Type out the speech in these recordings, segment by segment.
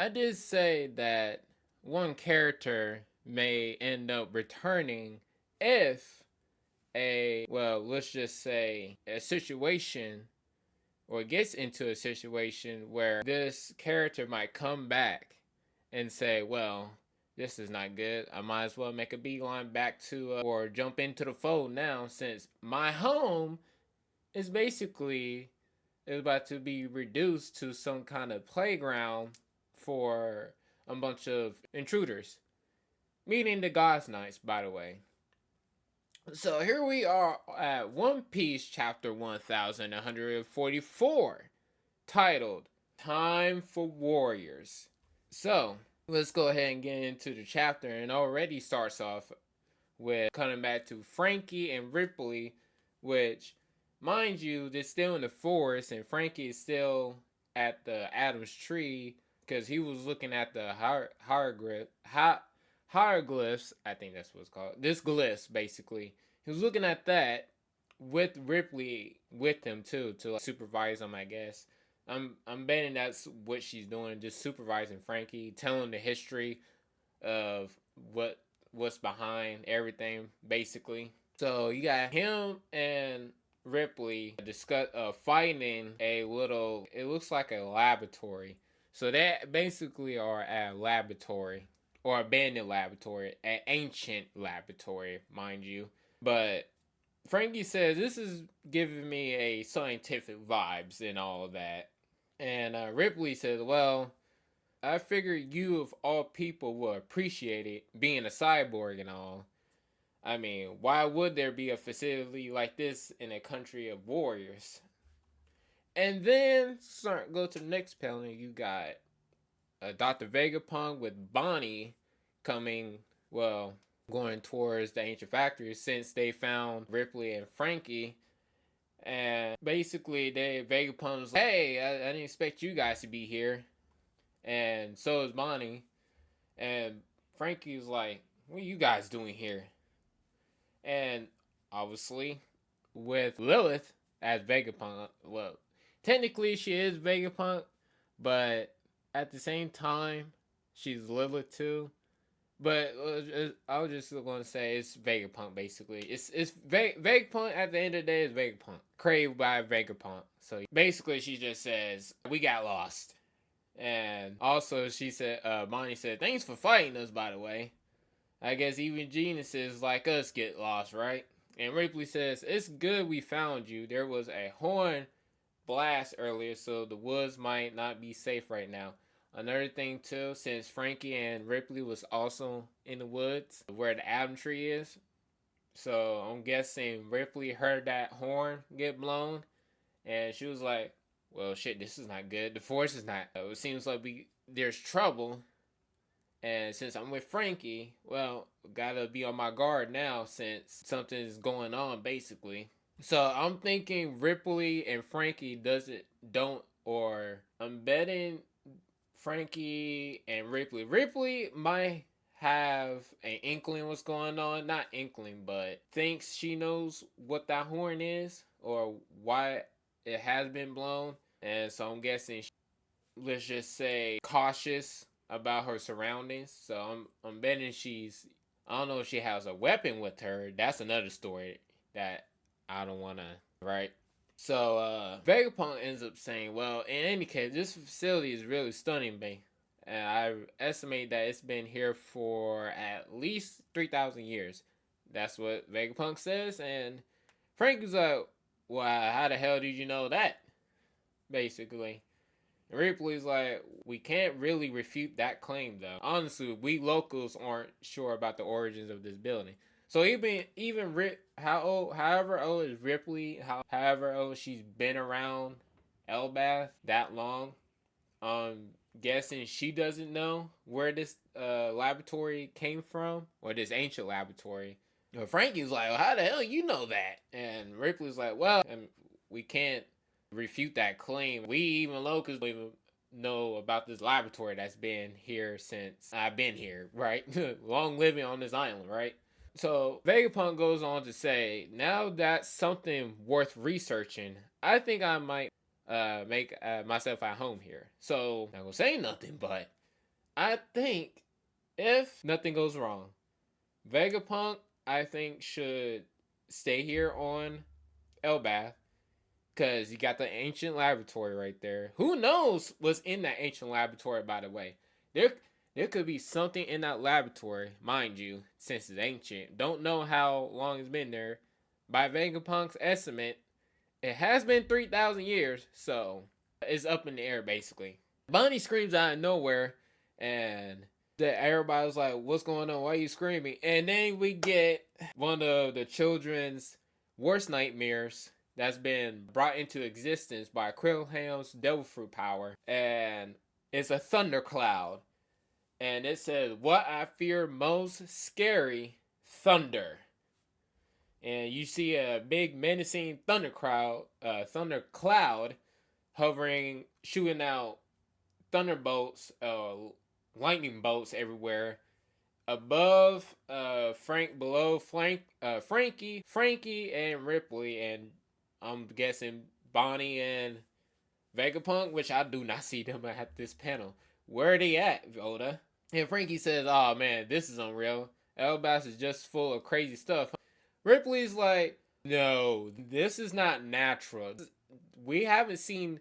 I did say that one character may end up returning if let's just say a situation or gets into a situation where this character might come back and say, well, this is not good. I might as well make a beeline back to or jump into the fold now, since my home is basically is about to be reduced to some kind of playground for a bunch of intruders, meaning the God's Knights, by the way. So here we are at One Piece chapter 1144, titled Time for Warriors. So let's go ahead and get into the chapter, and already starts off with coming back to Frankie and Ripley, which, mind you, they're still in the forest, and Frankie is still at the Adam's tree because he was looking at the hieroglyphs. I think that's what it's called. This glyphs, basically. He was looking at that with Ripley with him too, to like, supervise him, I guess. I'm betting that's what she's doing, just supervising Frankie, telling the history of what's behind everything, basically. So you got him and Ripley discuss fighting a little. It looks like a laboratory. So that basically are a laboratory or abandoned laboratory, an ancient laboratory, mind you. But Frankie says this is giving me a scientific vibes and all of that. And Ripley says, well, I figured you of all people will appreciate it, being a cyborg and all. I mean, why would there be a facility like this in a country of warriors? And then go to the next panel. You got Dr. Vegapunk with Bonnie coming, well, going towards the ancient factory since they found Ripley and Frankie. And basically, Vegapunk's like, hey, I didn't expect you guys to be here. And so is Bonnie. And Frankie's like, what are you guys doing here? And obviously, with Lilith as Vegapunk, well, technically she is Vegapunk, but at the same time, she's Lilith too. But I was just going to say it's Vegapunk basically. It's Vegapunk at the end of the day is Vegapunk, craved by Vegapunk. So basically, she just says we got lost, and also she said, Bonnie said, thanks for fighting us. By the way, I guess even geniuses like us get lost, right? And Ripley says it's good we found you. There was a horn blast earlier, so the woods might not be safe right now. Another thing too, since Frankie and Ripley was also in the woods where the Adam tree is, so I'm guessing Ripley heard that horn get blown, and she was like, "Well, shit, this is not good. The force is not. It seems like there's trouble, and since I'm with Frankie, well, gotta be on my guard now since something's going on, basically." So I'm thinking Ripley and Frankie or I'm betting Frankie and Ripley. Ripley might have an inkling what's going on. Not inkling, but thinks she knows what that horn is or why it has been blown. And so I'm guessing, let's just say, cautious about her surroundings. So I'm betting I don't know if she has a weapon with her. That's another story that I don't want to, right? So Vegapunk ends up saying, well, in any case, this facility is really stunning me. And I estimate that it's been here for at least 3,000 years. That's what Vegapunk says. And Frankie's like, well, how the hell did you know that? Basically. And Ripley's like, we can't really refute that claim, though. Honestly, we locals aren't sure about the origins of this building. So however old is Ripley, however old she's been around Elbath that long, guessing she doesn't know where this laboratory came from, or this ancient laboratory. But Frankie's like, well, how the hell you know that? And Ripley's like, well, we can't refute that claim. We even locals don't even know about this laboratory that's been here since I've been here, right? Long living on this island, right? So Vegapunk goes on to say, now that's something worth researching. I think I might make myself at home here. So I'm not gonna say nothing, but I think if nothing goes wrong, Vegapunk, I think, should stay here on Elbath because you got the ancient laboratory right there. Who knows what's in that ancient laboratory, by the way? There could be something in that laboratory, mind you, since it's ancient. Don't know how long it's been there. By Vegapunk's estimate, it has been 3,000 years, so it's up in the air basically. Bunny screams out of nowhere, and everybody's like, "What's going on? Why are you screaming?" And then we get one of the children's worst nightmares that's been brought into existence by Krillham's devil fruit power, and it's a thundercloud, and it says, "What I fear most, scary thunder." And you see a big menacing thundercloud hovering, shooting out thunderbolts, lightning bolts everywhere. Above, below Frankie, and Ripley, and I'm guessing Bonnie and Vegapunk, which I do not see them at this panel. Where are they at, Oda? And Frankie says, "Oh man, this is unreal. Elbas is just full of crazy stuff." Ripley's like, "No, this is not natural. We haven't seen.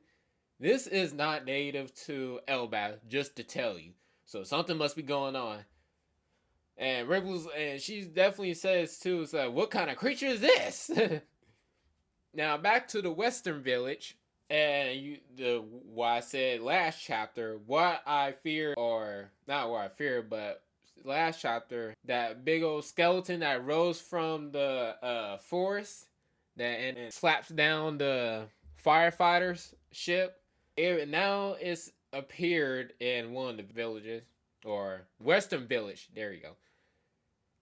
This is not native to Elbas, just to tell you. So something must be going on." And Ripples, and she definitely says too, it's like, "What kind of creature is this?" Now back to the Western Village, and what I said last chapter, what I fear, or not what I fear, but last chapter, that big old skeleton that rose from the forest, and slaps down the firefighters ship. Now it's appeared in one of the villages, or Western Village. There you go.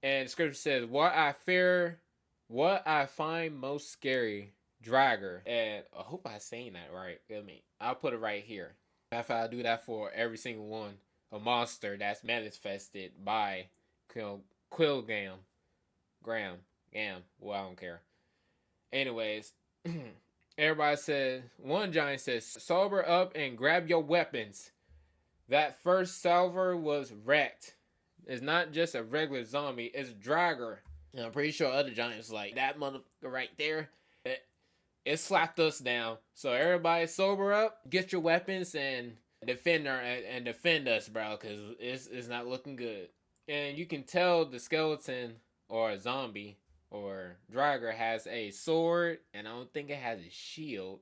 And the scripture says, "What I fear, what I find most scary, Dragger." And I hope I'm saying that right. I'll put it right here. After I do that for every single one, a monster that's manifested by Quillgam, Gam. Well, I don't care. Anyways, everybody says, one giant says, "Sober up and grab your weapons. That first salver was wrecked. It's not just a regular zombie, it's Dragger." And I'm pretty sure other giants like, "That motherfucker right there, it slapped us down. So everybody sober up, get your weapons, and defend us, bro, because it's not looking good." And you can tell the skeleton or a zombie or Dragger has a sword, and I don't think it has a shield.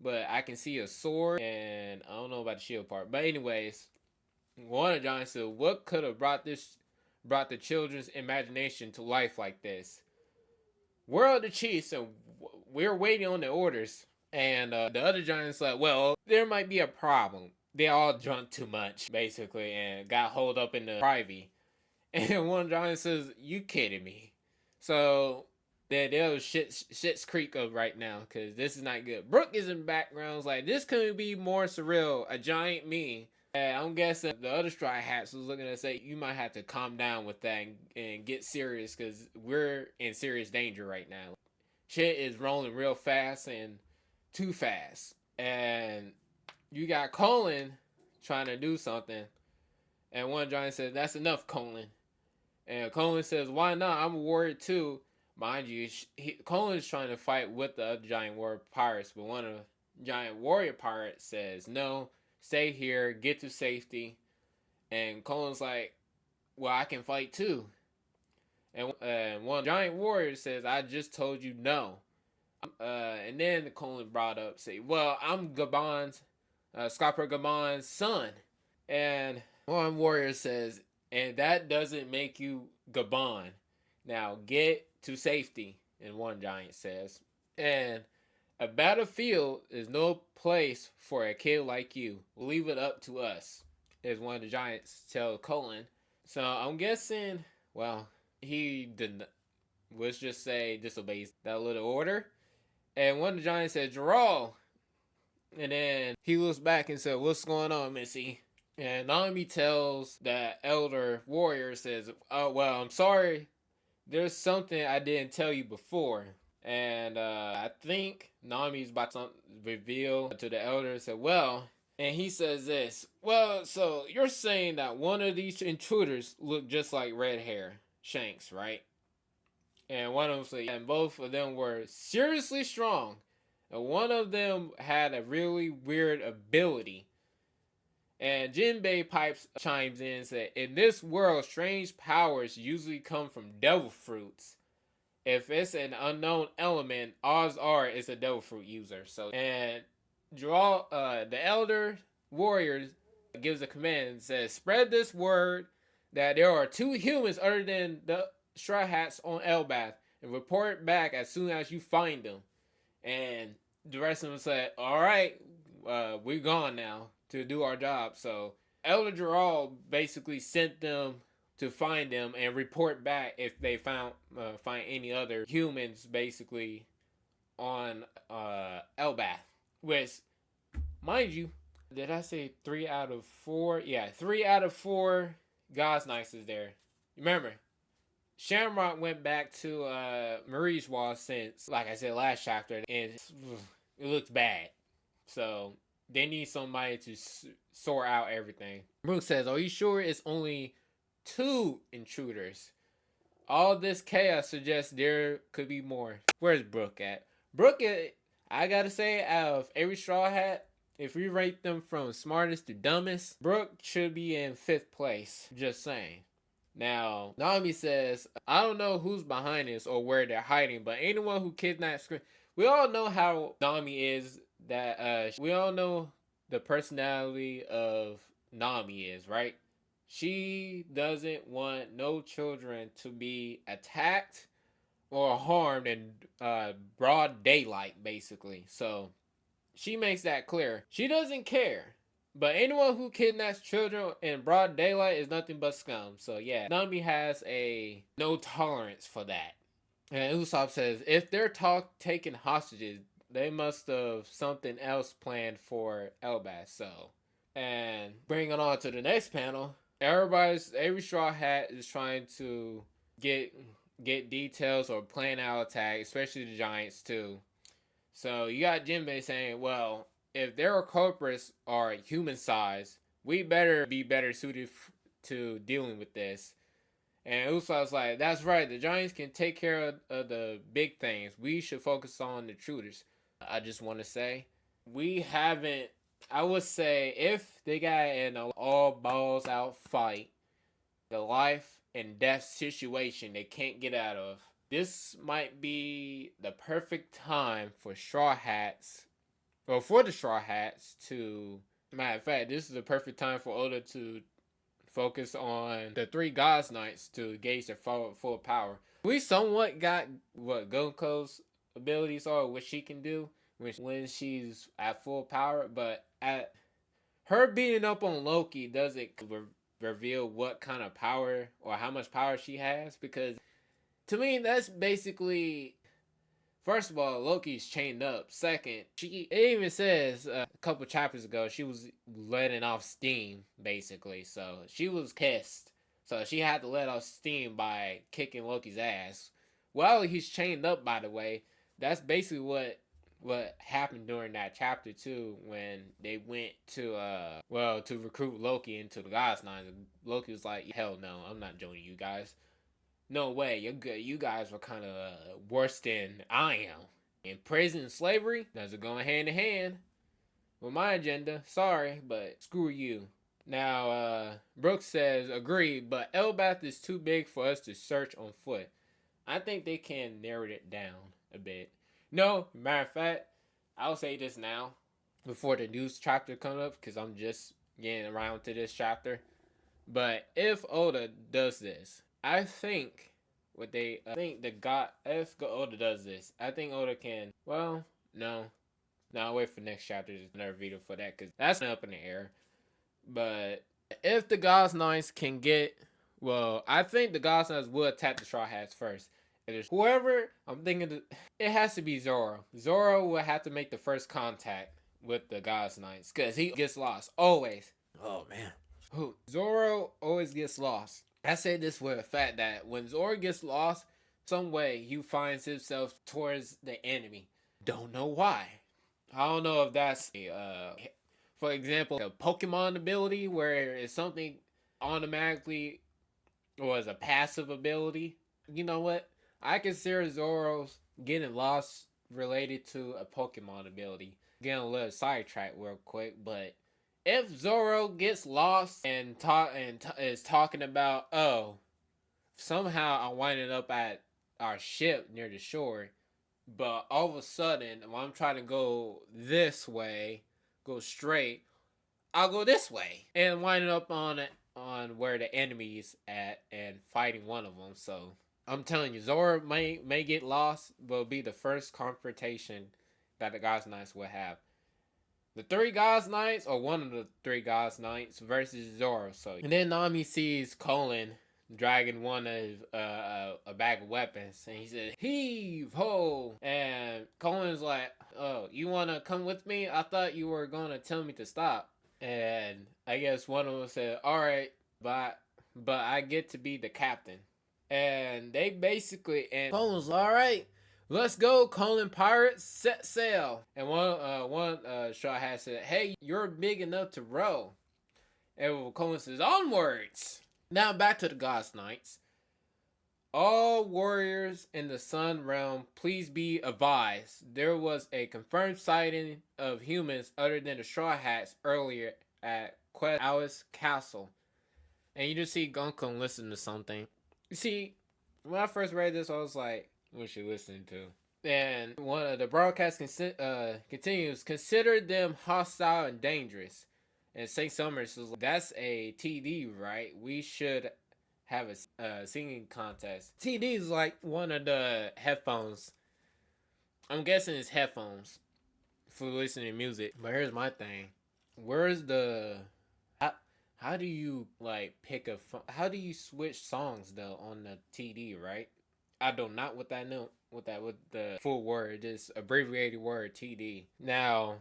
But I can see a sword, and I don't know about the shield part. But anyways, one of the giants said, "What could have brought the children's imagination to life like this? Where are the chiefs? And we're waiting on the orders." And the other giant's like, "Well, there might be a problem. They all drunk too much, basically, and got holed up in the privy." And one giant says, "You kidding me?" So they're shit's creek up right now, because this is not good. Brooke is in the background. It's like, this could be more surreal. A giant me. And I'm guessing the other Straw Hats was looking to say, "You might have to calm down with that and get serious, because we're in serious danger right now. Shit is rolling real fast and too fast." And you got Colin trying to do something. And one giant says, "That's enough, Colin." And Colin says, "Why not? I'm a warrior too." Mind you, Colin's trying to fight with the other giant warrior pirates, but one of the giant warrior pirates says, "No, stay here, get to safety." And Colin's like, "Well, I can fight too." And one giant warrior says, "I just told you no." And then Colin brought up, say, "Well, I'm Scopper Gaban's son." And one warrior says, "And that doesn't make you Gaban. Now get to safety." And one giant says, "And a battlefield is no place for a kid like you. Leave it up to us," as one of the giants tell Colin. So I'm guessing, well, he didn't, let's just say, disobeys that little order. And one of the giants said, "Gerald." And then he looks back and said, "What's going on, Missy?" And Nami tells the elder warrior, says, "Oh, well, I'm sorry. There's something I didn't tell you before." And I think Nami's about to reveal to the elder and said, "Well, And he says this, well, so you're saying that one of these intruders looked just like Red Hair Shanks, right? And one of them said, yeah, and both of them were seriously strong. And one of them had a really weird ability. And Jinbei pipes chimes in and said, in this world, strange powers usually come from devil fruits. If it's an unknown element, odds are it's a devil fruit user. So, and the elder warrior gives a command and says, spread this word that there are two humans other than the Straw Hats on Elbath, and report back as soon as you find them. And the rest of them said, all right, we're gone now to do our job. So Elder Gerald basically sent them to find them and report back if they find any other humans basically on Elbath. Which, mind you, did I say 3 out of 4? Yeah, 3 out of 4 God's Knights is there. Remember, Shamrock went back to Marie's Wall since, like I said last chapter, and it looks bad. So they need somebody to sort out everything. Brooke says, are you sure it's only 2 intruders? All this chaos suggests there could be more. Where's Brooke at? Brooke, I gotta say, out of every Straw Hat, if we rate them from smartest to dumbest, Brooke should be in 5th place. Just saying. Now, Nami says, I don't know who's behind this or where they're hiding, but anyone who kidnaps Scream... We all know how Nami is, that we all know the personality of Nami is, right? She doesn't want no children to be attacked or harmed in broad daylight, basically. So she makes that clear. She doesn't care. But anyone who kidnaps children in broad daylight is nothing but scum. So yeah, Nami has a no tolerance for that. And Usopp says, if they're taking hostages, they must have something else planned for Elbas. So, and bringing on to the next panel, every Straw Hat is trying to get details or plan out attack, especially the Giants too. So you got Jinbei saying, well, if their culprits are human size, we better be better suited to dealing with this. And Usopp's like, that's right, the Giants can take care of the big things. We should focus on the intruders. I just want to say, we haven't, I would say, if they got in an all balls out fight, the life and death situation they can't get out of, this might be the perfect time for Straw Hats, or for the Straw Hats to, matter of fact, this is the perfect time for Oda to focus on the 3 God's Knights to gauge their full power. We somewhat got what Goko's abilities are, what she can do when she's at full power, but at her beating up on Loki doesn't reveal what kind of power or how much power she has, because to me that's basically, first of all, Loki's chained up. Second, it even says a couple chapters ago she was letting off steam, basically. So she was pissed. So she had to let off steam by kicking Loki's ass. While he's chained up, by the way, that's basically what happened during that chapter too, when they went to to recruit Loki into the God's Nine. Loki was like, hell no, I'm not joining you guys. No way, you're good. You guys were kind of worse than I am. In prison and slavery, those are going hand in hand with my agenda. Sorry, but screw you. Now, Brooks says, agree, but Elbath is too big for us to search on foot. I think they can narrow it down a bit. No, matter of fact, I'll say this now, before the news chapter comes up, because I'm just getting around to this chapter. But if Oda does this, I think if Oda does this, I think Oda can, well, no, I'll wait for next chapter, there's another video for that, because that's up in the air. But if the God's Knights can get, well, I think the God's Knights will attack the Straw Hats first. Whoever, I'm thinking, it has to be Zoro. Zoro will have to make the first contact with the God's Knights, because he gets lost, always. Oh, man. Zoro always gets lost. I say this with the fact that when Zoro gets lost, some way he finds himself towards the enemy. Don't know why. I don't know if that's For example, a Pokemon ability where it's something automatically or as a passive ability. You know what? I consider Zoro's getting lost related to a Pokemon ability. Getting a little sidetracked real quick, but if Zoro gets lost and is talking about, oh, somehow I'm winding up at our ship near the shore, but all of a sudden when I'm trying to go this way, go straight, I'll go this way and winding up on where the enemy's at and fighting one of them. So I'm telling you, Zoro may get lost, but it'll be the first confrontation that the God's Knights will have. The three God's Knights, or one of the three God's Knights, versus Zoro. So, and then Nami sees Colin dragging one of a bag of weapons, and he says, "Heave ho!" And Colin's like, "Oh, you wanna come with me? I thought you were gonna tell me to stop." And I guess one of them said, "All right, but I get to be the captain." And they basically, and Colin's like, "All right, let's go, Colin Pirates, set sail." And one straw hat said, "Hey, you're big enough to row." And Colin says, "Onwards." Now back to the God's Knights. All warriors in the Sun Realm, please be advised. There was a confirmed sighting of humans other than the Straw Hats earlier at Quest Alice Castle. And you just see Gunko listen to something. You see, when I first read this, I was like, what you listening to? And one of the broadcast continues, consider them hostile and dangerous. And St. Summers was like, that's a TD, right? We should have a singing contest. TD is like one of the headphones. I'm guessing it's headphones for listening to music. But here's my thing. Where's the... How do you like pick a... How do you switch songs though on the TD, right? I do not what that know. With the full word, this abbreviated word TD. Now,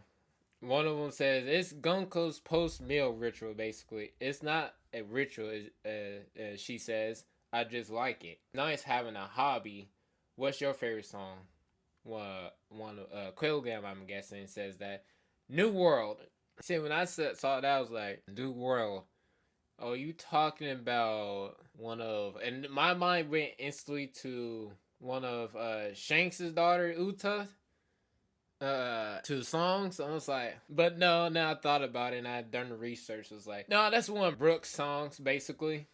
one of them says it's Gunko's post-meal ritual. Basically, it's not a ritual. She says, I just like it. Nice having a hobby. What's your favorite song? Well, Quill Gam, I'm guessing, says that New World. See, when I saw that, I was like, New World. Oh, you talking about one of... And my mind went instantly to one of Shanks' daughter, Uta, to the songs. So I was like... But no, now I thought about it and I had done the research. It was like, no, that's one of Brooks' songs, basically,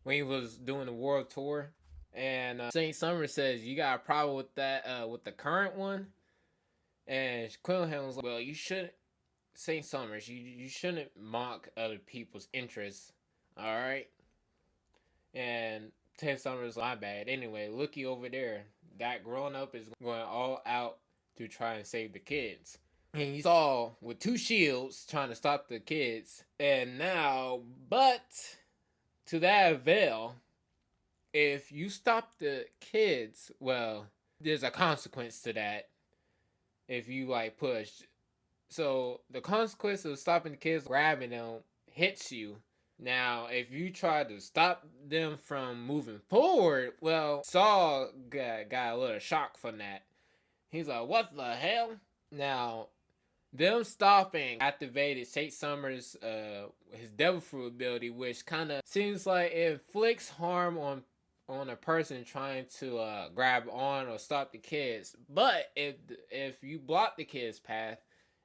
when he was doing the world tour. And St. Summer says, you got a problem with that, with the current one? And Quillenhelm was like, well, you shouldn't... St. Summers, you shouldn't mock other people's interests, alright? And St. Summers, my bad. Anyway, looky over there. That grown up is going all out to try and save the kids. And he's all with two shields trying to stop the kids. And now, but to that avail, if you stop the kids, well, there's a consequence to that. If you like push. So the consequence of stopping the kids grabbing them hits you. Now, if you try to stop them from moving forward, well, Saul got a little shock from that. He's like, what the hell? Now, them stopping activated St. Summers' his Devil Fruit ability, which kind of seems like it inflicts harm on a person trying to grab on or stop the kids. But if you block the kids' path,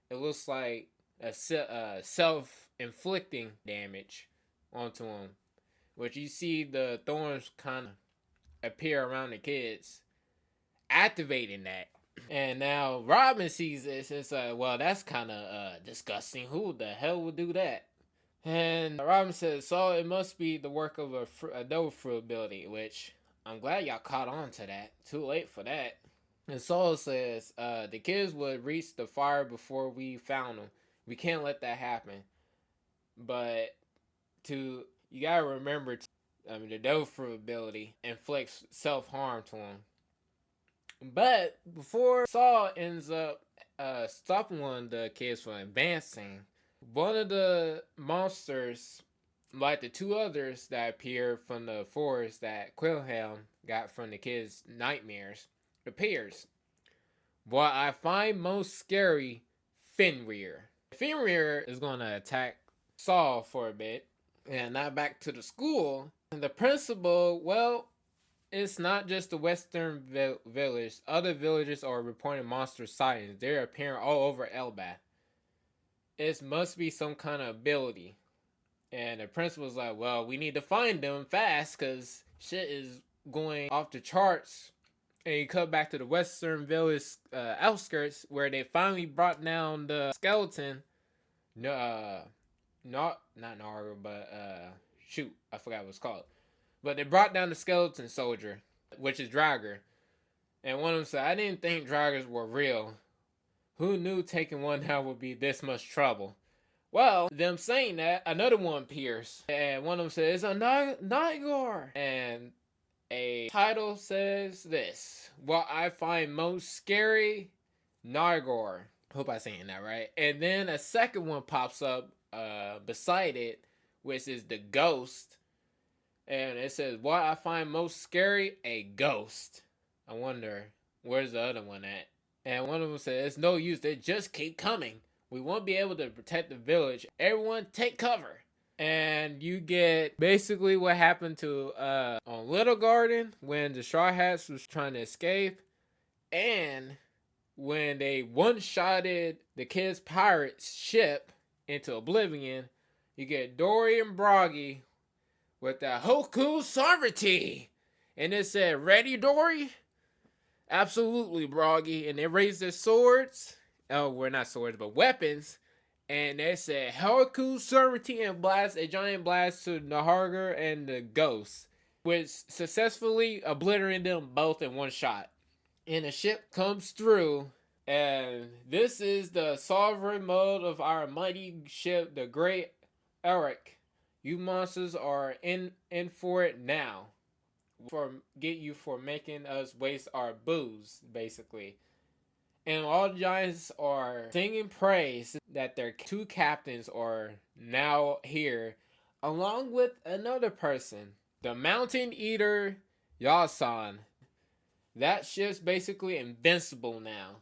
it looks like a self-inflicting damage onto them. Which you see the thorns kind of appear around the kids, activating that. And now Robin sees this and it's like, well, that's kind of disgusting. Who the hell would do that? And Robin says, so it must be the work of a Devil Fruit ability, which I'm glad y'all caught on to that. Too late for that. And Saul says, the kids would reach the fire before we found them. We can't let that happen. But you gotta remember, the Devil Fruit ability inflicts self-harm to them. But before Saul ends up stopping one of the kids from advancing, one of the monsters, like the two others that appeared from the forest that Quillhelm got from the kids' nightmares, appears. What I find most scary, Fenrir. Fenrir is going to attack Saul for a bit. And now back to the school. And the principal, well, it's not just the western village. Other villages are reporting monster sightings. They're appearing all over Elbath. It must be some kind of ability. And the principal's like, well, we need to find them fast because shit is going off the charts. And you cut back to the western village outskirts where they finally brought down the skeleton. Not Naru, but shoot, I forgot what it's called. But they brought down the skeleton soldier, which is Draugr. And one of them said, I didn't think Draugrs were real. Who knew taking one down would be this much trouble? Well, them saying that, another one appears. And one of them says, it's a Nigor. And a title says this. What I find most scary, Nigor. Hope I'm saying that right. And then a second one pops up beside it, which is the ghost. And it says, what I find most scary, a ghost. I wonder, where's the other one at? And one of them says, it's no use, they just keep coming. We won't be able to protect the village. Everyone take cover. And you get basically what happened to on Little Garden when the Straw Hats was trying to escape. And when they one-shotted the Kids Pirates ship into oblivion, you get Dorry and Brogy with the Hoku Sovereignty. And it said, ready, Dorry? Absolutely, Brogy. And they raised their swords. Oh, well, not swords, but weapons. And they said, Hoku Sovereignty, and blast a giant blast to Nahargar and the Ghost, which successfully obliterated them both in one shot. And the ship comes through, and this is the sovereign mode of our mighty ship, the Great Eric. You monsters are in for it now. For making us waste our booze, basically. And all the giants are singing praise that their two captains are now here, along with another person, the Mountain Eater Yasan. That ship's basically invincible now.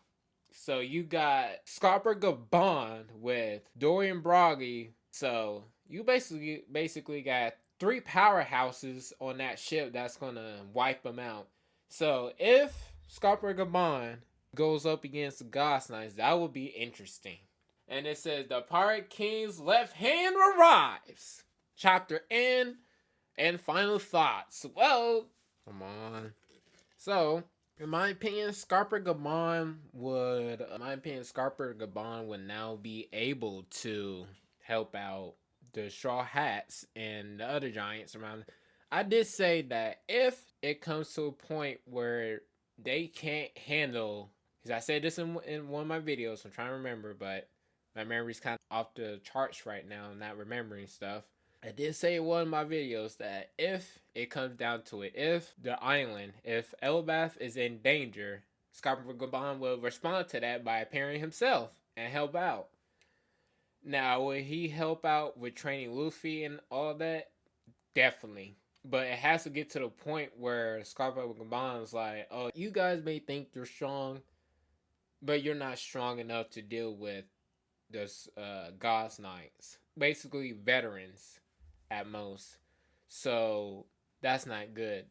So you got Scopper Gaban with Dorry and Brogy. So you basically got three powerhouses on that ship that's gonna wipe them out. So if Scopper Gaban goes up against the Ghost Knights, that would be interesting. And it says the Pirate King's left hand arrives. Chapter end and final thoughts. Well, come on. So, in my opinion, Scopper Gaban would now be able to help out the Straw Hats and the other giants around. I did say that if it comes to a point where they can't handle, because I said this in one of my videos, I'm trying to remember, but my memory's kind of off the charts right now. I'm not remembering stuff. I did say in one of my videos that if it comes down to it, if the island, if Elbath is in danger, Scopper Gaban will respond to that by appearing himself and help out. Now, will he help out with training Luffy and all that? Definitely. But it has to get to the point where Scopper Gaban is like, oh, you guys may think you're strong, but you're not strong enough to deal with this Ghost Knights. Basically, veterans at most. So, that's not good.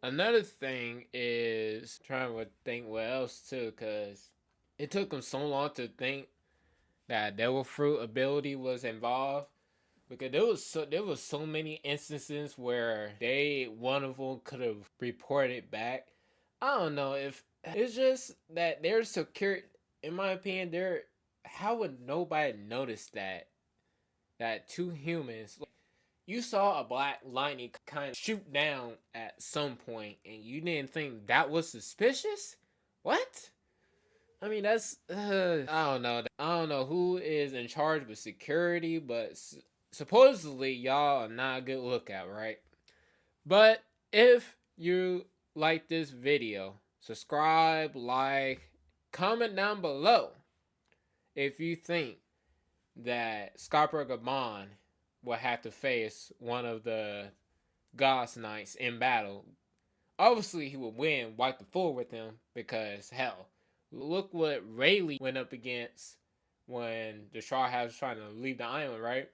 Another thing is trying to think what else too, because it took them so long to think that Devil Fruit ability was involved, because there was so many instances where one of them could have reported back. I don't know if it's just that they're secure. In my opinion, how would nobody notice that two humans, you saw a black lightning kind of shoot down at some point and you didn't think that was suspicious? What? I mean, that's I don't know. I don't know who is in charge with security, but supposedly y'all are not a good lookout, right? But if you like this video, subscribe, like, comment down below if you think that Scopper Gaban will have to face one of the Ghost Knights in battle. Obviously, he would win, wipe the floor with him, because hell, look what Rayleigh went up against when the Straw Hats was trying to leave the island, right?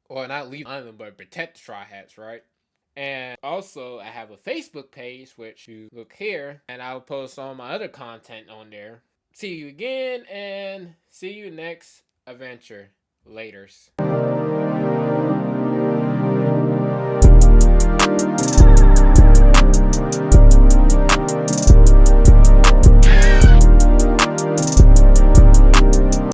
Or not leave the island, but protect the Straw Hats, right? And also, I have a Facebook page, which you look here, and I'll post all my other content on there. See you again, and see you next adventure. Laters.